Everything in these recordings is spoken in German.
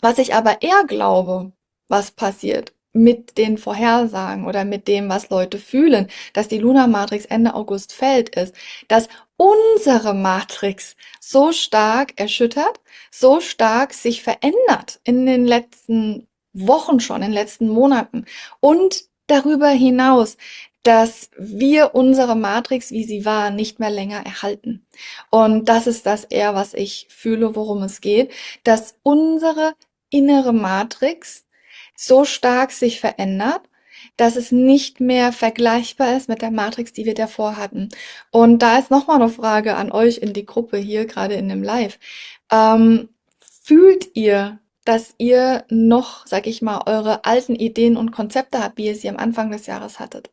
Was ich aber eher glaube, was passiert mit den Vorhersagen oder mit dem, was Leute fühlen, dass die Lunar Matrix Ende August fällt, ist, dass unsere Matrix so stark erschüttert, so stark sich verändert in den letzten Wochen schon, in den letzten Monaten und darüber hinaus, dass wir unsere Matrix, wie sie war, nicht mehr länger erhalten. Und das ist das eher, was ich fühle, worum es geht, dass unsere innere Matrix so stark sich verändert, dass es nicht mehr vergleichbar ist mit der Matrix, die wir davor hatten. Und da ist nochmal eine Frage an euch in die Gruppe hier, gerade in dem Live. Ähm, Fühlt ihr, dass ihr noch, sag ich mal, eure alten Ideen und Konzepte habt, wie ihr sie am Anfang des Jahres hattet?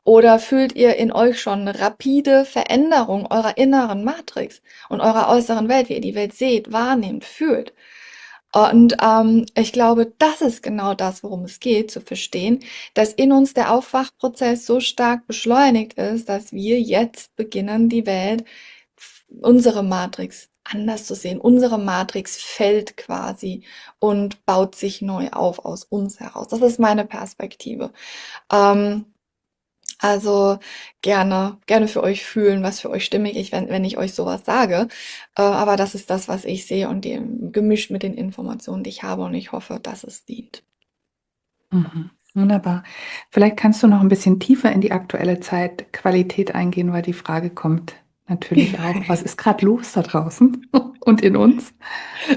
Oder fühlt ihr in euch schon eine rapide Veränderung eurer inneren Matrix und eurer äußeren Welt, wie ihr die Welt seht, wahrnehmt, fühlt? Und ich glaube, das ist genau das, worum es geht, zu verstehen, dass in uns der Aufwachprozess so stark beschleunigt ist, dass wir jetzt beginnen, die Welt, unsere Matrix anders zu sehen. Unsere Matrix fällt quasi und baut sich neu auf aus uns heraus. Das ist meine Perspektive. Ähm, also gerne für euch fühlen, was für euch stimmig ist, wenn ich euch sowas sage. Aber das ist das, was ich sehe und dem gemischt mit den Informationen, die ich habe und ich hoffe, dass es dient. Mhm. Wunderbar. Vielleicht kannst du noch ein bisschen tiefer in die aktuelle Zeitqualität eingehen, weil die Frage kommt natürlich auch, was ist gerade los da draußen und in uns?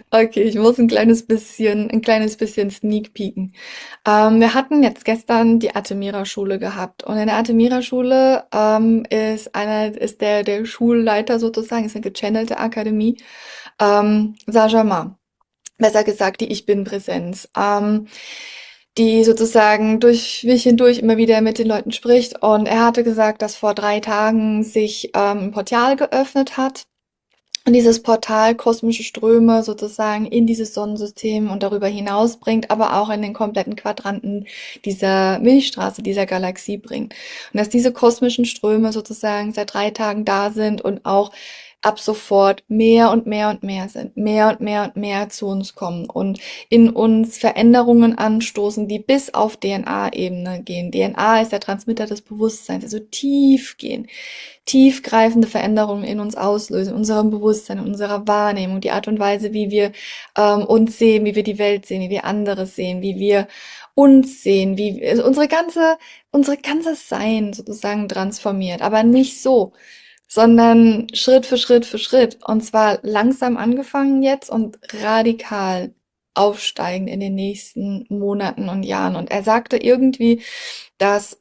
Okay, ich muss ein kleines bisschen sneak peeken. Wir hatten jetzt gestern die Artemira-Schule gehabt und in der Artemira-Schule ist der Schulleiter sozusagen, ist eine gechannelte Akademie, Saint-Germain. Besser gesagt, die Ich Bin-Präsenz, die sozusagen durch mich hindurch immer wieder mit den Leuten spricht. Und er hatte gesagt, dass vor 3 Tagen sich ein Portal geöffnet hat. Und dieses Portal kosmische Ströme sozusagen in dieses Sonnensystem und darüber hinaus bringt, aber auch in den kompletten Quadranten dieser Milchstraße, dieser Galaxie bringt. Und dass diese kosmischen Ströme sozusagen seit 3 Tagen da sind und auch ab sofort mehr und mehr und mehr sind, mehr und mehr und mehr zu uns kommen und in uns Veränderungen anstoßen, die bis auf DNA-Ebene gehen. DNA ist der Transmitter des Bewusstseins, also tief gehen, tiefgreifende Veränderungen in uns auslösen, in unserem Bewusstsein, in unserer Wahrnehmung, die Art und Weise, wie wir uns sehen, wie wir die Welt sehen, wie wir andere sehen, wie wir uns sehen, wie also unsere ganze Sein sozusagen transformiert, aber nicht so, sondern Schritt für Schritt für Schritt. Und zwar langsam angefangen jetzt und radikal aufsteigen in den nächsten Monaten und Jahren. Und er sagte irgendwie, dass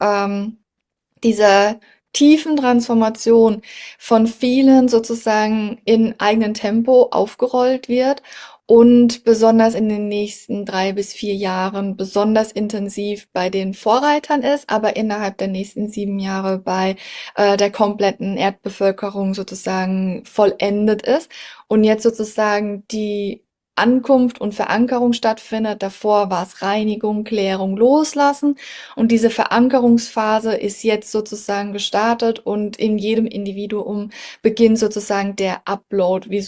diese tiefen Transformation von vielen sozusagen in eigenem Tempo aufgerollt wird und besonders in den nächsten 3 bis 4 Jahren besonders intensiv bei den Vorreitern ist, aber innerhalb der nächsten 7 Jahre bei der kompletten Erdbevölkerung sozusagen vollendet ist und jetzt sozusagen die Ankunft und Verankerung stattfindet. Davor war es Reinigung, Klärung, Loslassen und diese Verankerungsphase ist jetzt sozusagen gestartet und in jedem Individuum beginnt sozusagen der Upload,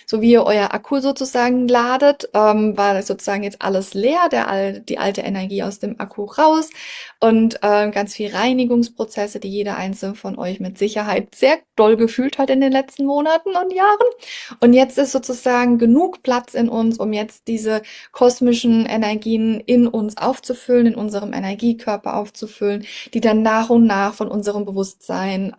so wie ihr euer Akku sozusagen ladet, war sozusagen jetzt alles leer, die alte Energie aus dem Akku raus und ganz viel Reinigungsprozesse, die jeder einzelne von euch mit Sicherheit sehr doll gefühlt hat in den letzten Monaten und Jahren. Und jetzt ist sozusagen genug Platz in uns, um jetzt diese kosmischen Energien in uns aufzufüllen, in unserem Energiekörper aufzufüllen, die dann nach und nach von unserem Bewusstsein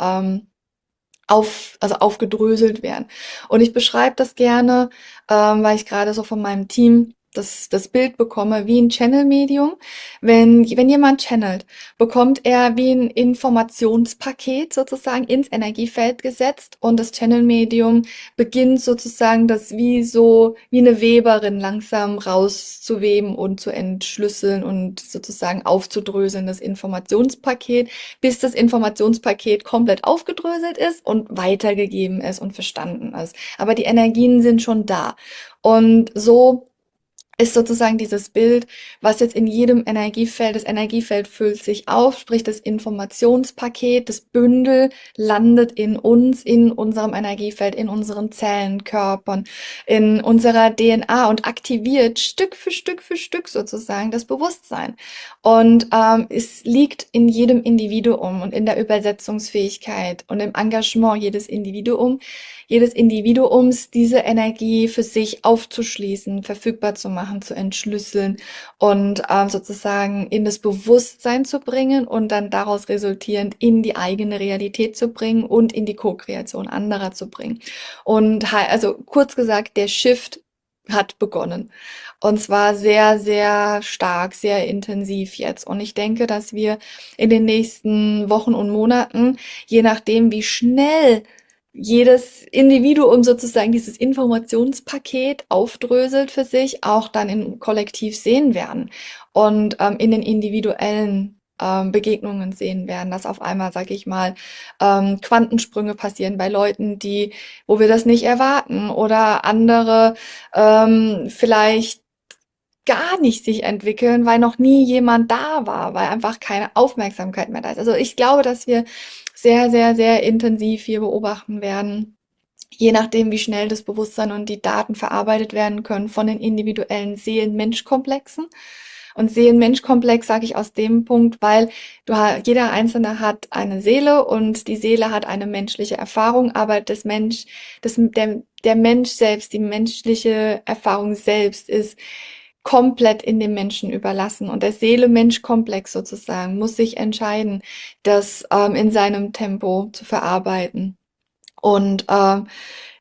also aufgedröselt werden. Und ich beschreibe das gerne, weil ich gerade so von meinem Team das Bild bekomme, wie ein Channel-Medium. Wenn jemand channelt, bekommt er wie ein Informationspaket sozusagen ins Energiefeld gesetzt und das Channel-Medium beginnt sozusagen das wie eine Weberin langsam rauszuweben und zu entschlüsseln und sozusagen aufzudröseln, das Informationspaket, bis das Informationspaket komplett aufgedröselt ist und weitergegeben ist und verstanden ist. Aber die Energien sind schon da. Und so ist sozusagen dieses Bild, was jetzt in jedem Energiefeld, das Energiefeld füllt sich auf, sprich das Informationspaket, das Bündel landet in uns, in unserem Energiefeld, in unseren Zellen, Körpern, in unserer DNA und aktiviert Stück für Stück sozusagen das Bewusstsein. Und es liegt in jedem Individuum und in der Übersetzungsfähigkeit und im Engagement jedes Individuums, diese Energie für sich aufzuschließen, verfügbar zu machen, zu entschlüsseln und sozusagen in das Bewusstsein zu bringen und dann daraus resultierend in die eigene Realität zu bringen und in die Co-Kreation anderer zu bringen. Und also kurz gesagt, der Shift hat begonnen. Und zwar sehr, sehr stark, sehr intensiv jetzt. Und ich denke, dass wir in den nächsten Wochen und Monaten, je nachdem, wie schnell jedes Individuum sozusagen dieses Informationspaket aufdröselt für sich, auch dann im Kollektiv sehen werden und in den individuellen Begegnungen sehen werden, dass auf einmal, sag ich mal, Quantensprünge passieren bei Leuten, wo wir das nicht erwarten oder andere vielleicht gar nicht sich entwickeln, weil noch nie jemand da war, weil einfach keine Aufmerksamkeit mehr da ist. Also ich glaube, dass wir sehr, sehr, sehr intensiv hier beobachten werden, je nachdem, wie schnell das Bewusstsein und die Daten verarbeitet werden können von den individuellen Seelen-Mensch-Komplexen. Und Seelen-Mensch-Komplex sage ich aus dem Punkt, weil jeder Einzelne hat eine Seele und die Seele hat eine menschliche Erfahrung, aber der Mensch selbst, die menschliche Erfahrung selbst ist komplett in dem Menschen überlassen. Und der Seele-Mensch-Komplex sozusagen muss sich entscheiden, das in seinem Tempo zu verarbeiten und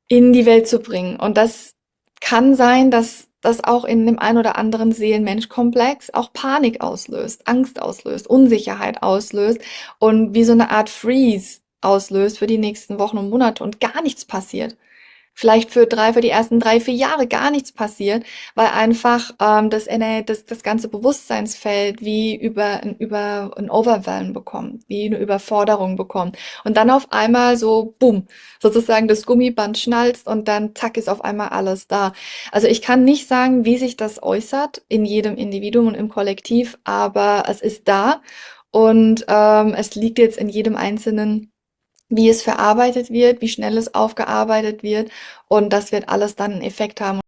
in die Welt zu bringen. Und das kann sein, dass das auch in dem ein oder anderen Seelen-Mensch-Komplex auch Panik auslöst, Angst auslöst, Unsicherheit auslöst und wie so eine Art Freeze auslöst für die nächsten Wochen und Monate und gar nichts passiert. Vielleicht für die ersten 3, 4 Jahre gar nichts passiert, weil einfach das ganze Bewusstseinsfeld wie über ein Overwhelm bekommt, wie eine Überforderung bekommt. Und dann auf einmal so, bumm, sozusagen das Gummiband schnalzt und dann zack ist auf einmal alles da. Also ich kann nicht sagen, wie sich das äußert in jedem Individuum und im Kollektiv, aber es ist da und es liegt jetzt in jedem Einzelnen, wie es verarbeitet wird, wie schnell es aufgearbeitet wird und das wird alles dann einen Effekt haben.